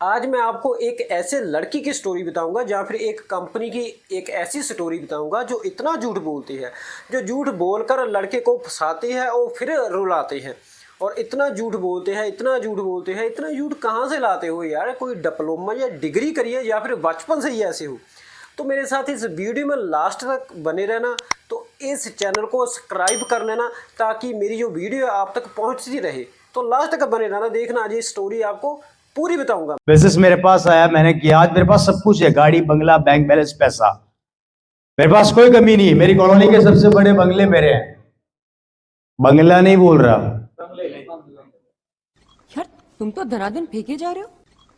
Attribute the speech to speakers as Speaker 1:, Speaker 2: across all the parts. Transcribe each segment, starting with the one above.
Speaker 1: आज मैं आपको एक ऐसे लड़की की स्टोरी बताऊंगा या फिर एक कंपनी की एक ऐसी स्टोरी बताऊंगा जो इतना झूठ बोलती है, जो झूठ बोलकर लड़के को फंसाती है और फिर रुलाते हैं। और इतना झूठ बोलते हैं, इतना झूठ बोलते हैं, इतना झूठ कहाँ से लाते हो यार? कोई डिप्लोमा या डिग्री करिए या फिर बचपन से ही ऐसे हो? तो मेरे साथ इस वीडियो में लास्ट तक बने रहना। तो इस चैनल को सब्सक्राइब कर लेना ताकि मेरी जो वीडियो है आप तक पहुंचती रहे। तो लास्ट तक बने रहना, देखना आज ये स्टोरी आपको पूरी बताऊंगा।
Speaker 2: बिजनेस मेरे पास आया, मैंने किया। आज मेरे पास सब कुछ है, गाड़ी, बंगला, बैंक बैलेंस, पैसा। मेरे पास कोई कमी नहीं है। मेरी कॉलोनी के सबसे बड़े बंगले मेरे हैं। बंगला नहीं बोल रहा।
Speaker 3: यार तुम तो धनाधन फेंके जा रहे हो।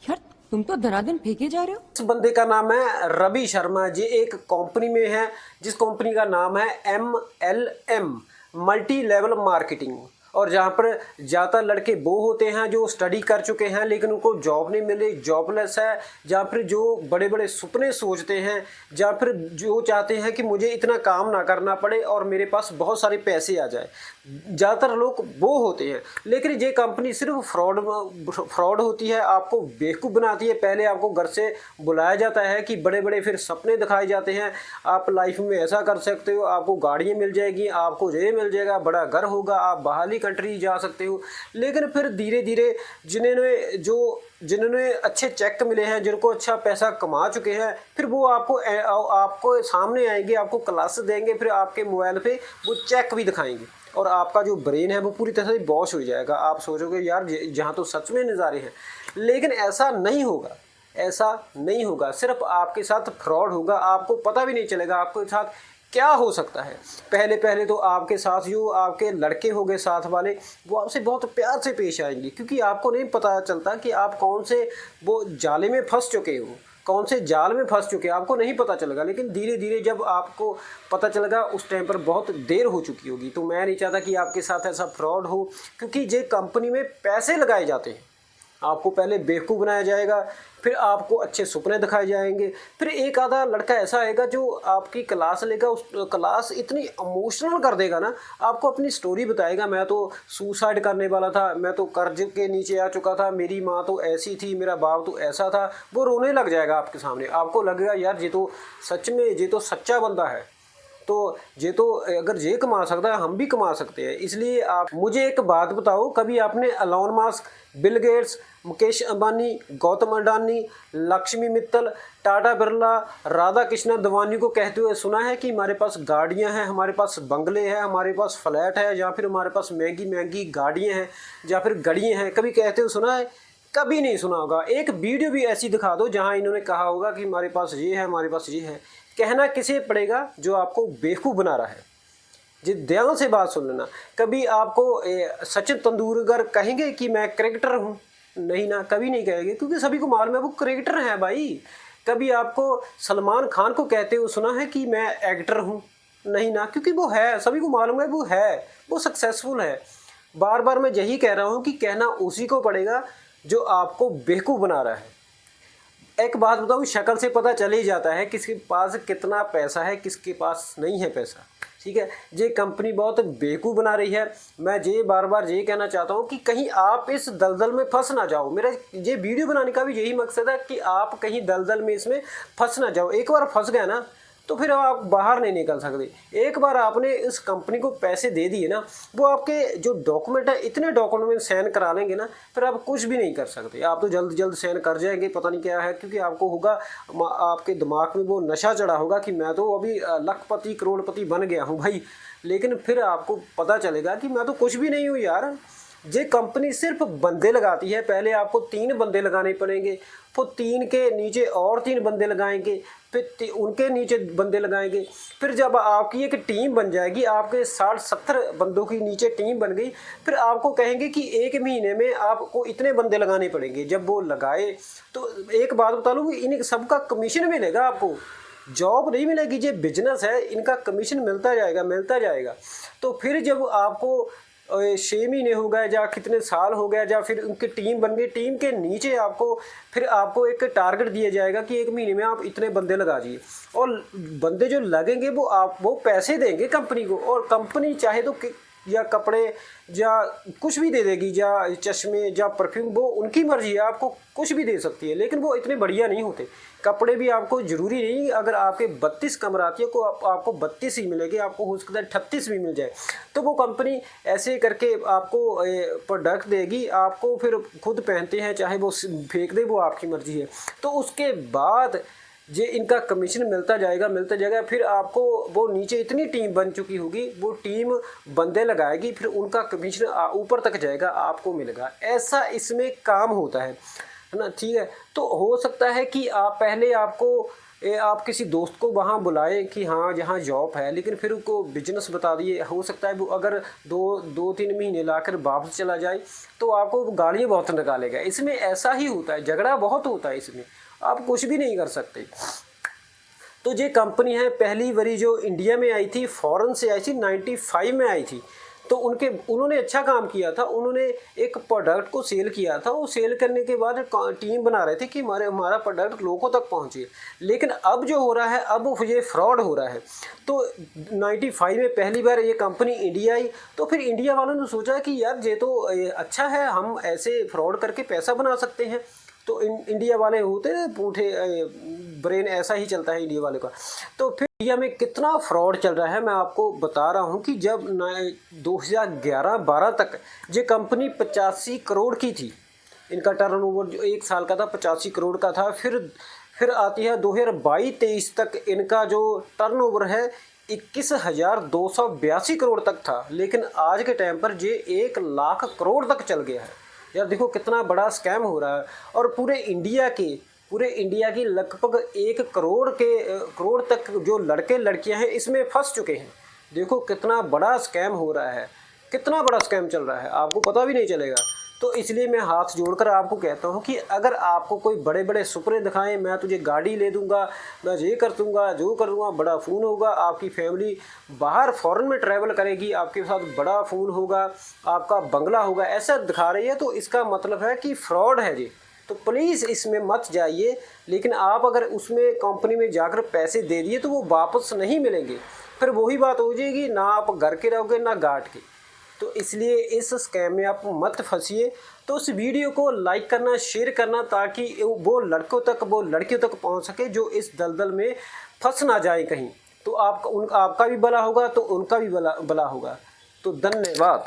Speaker 3: यार तुम तो धनाधन फेंके जा रहे हो।
Speaker 1: इस बंदे का नाम है रवि शर्मा जी। एक कंपनी में है जिस कंपनी का नाम है MLM, मल्टी लेवल मार्केटिंग। और जहाँ पर ज़्यादातर लड़के वो होते हैं जो स्टडी कर चुके हैं लेकिन उनको जॉब नहीं मिली, जॉबलेस है, या फिर जो बड़े बड़े सपने सोचते हैं, या फिर जो चाहते हैं कि मुझे इतना काम ना करना पड़े और मेरे पास बहुत सारे पैसे आ जाए। ज़्यादातर लोग वो होते हैं। लेकिन ये कंपनी सिर्फ फ्रॉड होती है, आपको बेवकूफ़ बनाती है। पहले आपको घर से बुलाया जाता है कि बड़े बड़े फिर सपने दिखाए जाते हैं, आप लाइफ में ऐसा कर सकते हो, आपको गाड़ियाँ मिल जाएगी, आपको ये मिल जाएगा, बड़ा घर होगा, आप बाहर कंट्री जा सकते हो। लेकिन फिर धीरे धीरे जिन्होंने अच्छे चेक मिले हैं, जिनको अच्छा पैसा कमा चुके हैं, फिर वो आपको सामने आएंगे, आपको क्लास देंगे, फिर आपके मोबाइल पे वो चेक भी दिखाएंगे और आपका जो ब्रेन है वो पूरी तरह से वॉश हो जाएगा। आप सोचोगे यार जहाँ तो सच में नज़ारे हैं, लेकिन ऐसा नहीं होगा। ऐसा नहीं होगा, सिर्फ आपके साथ फ्रॉड होगा। आपको पता भी नहीं चलेगा आपके साथ क्या हो सकता है। पहले तो आपके साथ जो आपके लड़के हो गए साथ वाले, वो आपसे बहुत प्यार से पेश आएंगे, क्योंकि आपको नहीं पता चलता कि आप कौन से वो जाले में फंस चुके हो, कौन से जाल में फंस चुके हैं, आपको नहीं पता चलेगा। लेकिन धीरे धीरे जब आपको पता चलेगा उस टाइम पर बहुत देर हो चुकी होगी। तो मैं नहीं चाहता कि आपके साथ ऐसा फ्रॉड हो, क्योंकि ये कंपनी में पैसे लगाए जाते हैं। आपको पहले बेवकूफ़ बनाया जाएगा, फिर आपको अच्छे सुपने दिखाए जाएंगे, फिर एक आधा लड़का ऐसा आएगा जो आपकी क्लास लेगा, उस क्लास इतनी इमोशनल कर देगा ना, आपको अपनी स्टोरी बताएगा। मैं तो सुसाइड करने वाला था, मैं तो कर्ज के नीचे आ चुका था, मेरी माँ तो ऐसी थी, मेरा बाप तो ऐसा था। वो रोने लग जाएगा आपके सामने। आपको लगेगा यार ये तो सच में ये तो सच्चा बंदा है, तो ये तो अगर ये कमा सकता है हम भी कमा सकते हैं। इसलिए आप मुझे एक बात बताओ, कभी आपने Elon Musk, Bill Gates, Mukesh Ambani, Gautam Adani, Lakshmi Mittal, Tata Birla, Radha Krishna Damani को कहते हुए सुना है कि हमारे पास गाड़ियां हैं, हमारे पास बंगले हैं, हमारे पास फ्लैट है, या फिर हमारे पास महंगी महंगी गाड़ियां हैं, या फिर गाड़ियां हैं? कभी कहते हुए सुना है? कभी नहीं सुना होगा। एक वीडियो भी ऐसी दिखा दो जहां इन्होंने कहा होगा कि हमारे पास ये है, हमारे पास ये है। कहना किसे पड़ेगा? जो आपको बेवकूफ़ बना रहा है। जी ध्यान से बात सुन लेना। कभी आपको सचिन तेंदुलकर कहेंगे कि मैं क्रिकेटर हूँ? नहीं ना, कभी नहीं कहेंगे, क्योंकि सभी को मालूम है वो क्रिकेटर है भाई। कभी आपको सलमान खान को कहते हुए सुना है कि मैं एक्टर हूँ? नहीं ना, क्योंकि वो है, सभी को मालूम है वो है, वो सक्सेसफुल है। बार बार मैं यही कह रहा हूँ कि कहना उसी को पड़ेगा जो आपको बेवकूफ़ बना रहा है। एक बात बताऊँ, शक्ल से पता चल ही जाता है किसके पास कितना पैसा है, किसके पास नहीं है पैसा। ठीक है, ये कंपनी बहुत बेवकूफ़ बना रही है। मैं ये बार बार ये कहना चाहता हूँ कि कहीं आप इस दलदल में फंस ना जाओ। मेरा ये वीडियो बनाने का भी यही मकसद है कि आप कहीं दलदल में इसमें फंस ना जाओ। एक बार फंस गए ना तो फिर आप बाहर नहीं निकल सकते। एक बार आपने इस कंपनी को पैसे दे दिए ना, वो आपके जो डॉक्यूमेंट है, इतने डॉक्यूमेंट साइन करा लेंगे ना, फिर आप कुछ भी नहीं कर सकते। आप तो जल्द जल्द साइन कर जाएंगे, पता नहीं क्या है, क्योंकि आपको होगा, आपके दिमाग में वो नशा चढ़ा होगा कि मैं तो अभी लखपति करोड़पति बन गया हूँ भाई। लेकिन फिर आपको पता चलेगा कि मैं तो कुछ भी नहीं हूँ यार। ये कंपनी सिर्फ बंदे लगाती है। पहले आपको 3 बंदे लगाने पड़ेंगे, फिर 3 के नीचे और 3 बंदे लगाएंगे, फिर उनके नीचे बंदे लगाएंगे। फिर जब आपकी एक टीम बन जाएगी, आपके 60-70 बंदों की नीचे टीम बन गई, फिर आपको कहेंगे कि 1 महीने में आपको इतने बंदे लगाने पड़ेंगे। जब वो लगाए तो एक बात बता लूँ, इन सबका कमीशन मिलेगा आपको, जॉब नहीं मिलेगी। ये बिजनेस है, इनका कमीशन मिलता जाएगा, मिलता जाएगा। तो फिर जब आपको 6 महीने हो गए या कितने साल हो गया, या फिर उनकी टीम बन गई, टीम के नीचे आपको एक टारगेट दिया जाएगा कि 1 महीने में आप इतने बंदे लगा दीजिए। और बंदे जो लगेंगे वो पैसे देंगे कंपनी को, और कंपनी चाहे तो या कपड़े या कुछ भी दे देगी, या चश्मे या परफ्यूम, वो उनकी मर्जी है, आपको कुछ भी दे सकती है, लेकिन वो इतने बढ़िया नहीं होते। कपड़े भी आपको ज़रूरी नहीं, अगर आपके 32 कमर आती है को आपको 32 ही मिलेगी, आपको हो सकता है 38 भी मिल जाए। तो वो कंपनी ऐसे करके आपको प्रोडक्ट देगी, आपको फिर खुद पहनते हैं, चाहे वो फेंक दे, वो आपकी मर्जी है। तो उसके बाद जे इनका कमीशन मिलता जाएगा, फिर आपको वो नीचे इतनी टीम बन चुकी होगी, वो टीम बंदे लगाएगी, फिर उनका कमीशन ऊपर तक जाएगा, आपको मिलेगा। ऐसा इसमें काम होता है ना, ठीक है। तो हो सकता है कि आप पहले आप किसी दोस्त को वहाँ बुलाए कि हाँ जहाँ जॉब है, लेकिन फिर उनको बिजनेस बता दिए, हो सकता है वो अगर 2-3 महीने लाकर वापस चला जाए तो आपको गालियाँ बहुत निकालेगा। इसमें ऐसा ही होता है, झगड़ा बहुत होता है, इसमें आप कुछ भी नहीं कर सकते। तो ये कंपनी है पहली बारी जो इंडिया में आई थी, फॉरेन से आई थी, 95 में आई थी। तो उन्होंने अच्छा काम किया था, उन्होंने एक प्रोडक्ट को सेल किया था। वो सेल करने के बाद टीम बना रहे थे कि हमारा प्रोडक्ट लोगों तक पहुंचे। लेकिन अब जो हो रहा है, अब ये फ्रॉड हो रहा है। तो 95 में पहली बार ये कंपनी इंडिया आई, तो फिर इंडिया वालों ने सोचा कि यार ये तो अच्छा है, हम ऐसे फ्रॉड करके पैसा बना सकते हैं। तो इंडिया वाले होते हैं पूठे ब्रेन, ऐसा ही चलता है इंडिया वाले का। तो फिर इंडिया में कितना फ्रॉड चल रहा है मैं आपको बता रहा हूँ कि जब 2011-12 तक ये कंपनी 85 करोड़ की थी, इनका टर्नओवर जो एक साल का था 85 करोड़ का था। फिर आती है 2022-23 तक इनका जो टर्नओवर है 21,282 करोड़ तक था, लेकिन आज के टाइम पर ये 1 लाख करोड़ तक चल गया है। यार देखो कितना बड़ा स्कैम हो रहा है, और पूरे इंडिया की लगभग 1 करोड़ तक जो लड़के लड़कियां हैं इसमें फंस चुके हैं। देखो कितना बड़ा स्कैम हो रहा है, कितना बड़ा स्कैम चल रहा है, आपको पता भी नहीं चलेगा। तो इसलिए मैं हाथ जोड़कर आपको कहता हूँ कि अगर आपको कोई बड़े बड़े सुपने दिखाएं, मैं तुझे गाड़ी ले दूंगा, मैं ये कर दूंगा, जो कर दूंगा, बड़ा फ़ोन होगा, आपकी फैमिली बाहर फॉरेन में ट्रैवल करेगी, आपके साथ बड़ा फ़ोन होगा, आपका बंगला होगा, ऐसा दिखा रही है, तो इसका मतलब है कि फ्रॉड है जी। तो प्लीज़ इसमें मत जाइए। लेकिन आप अगर उसमें कंपनी में जाकर पैसे दे दिए तो वो वापस नहीं मिलेंगे, फिर वही बात हो जाएगी, ना आप घर के रहोगे ना घाट के। तो इसलिए इस स्कैम में आप मत फंसिए। तो उस वीडियो को लाइक करना, शेयर करना, ताकि वो लड़कियों तक पहुंच सके जो इस दलदल में फंस ना जाए कहीं। तो आपका भी भला होगा, तो उनका भी भला होगा। तो धन्यवाद।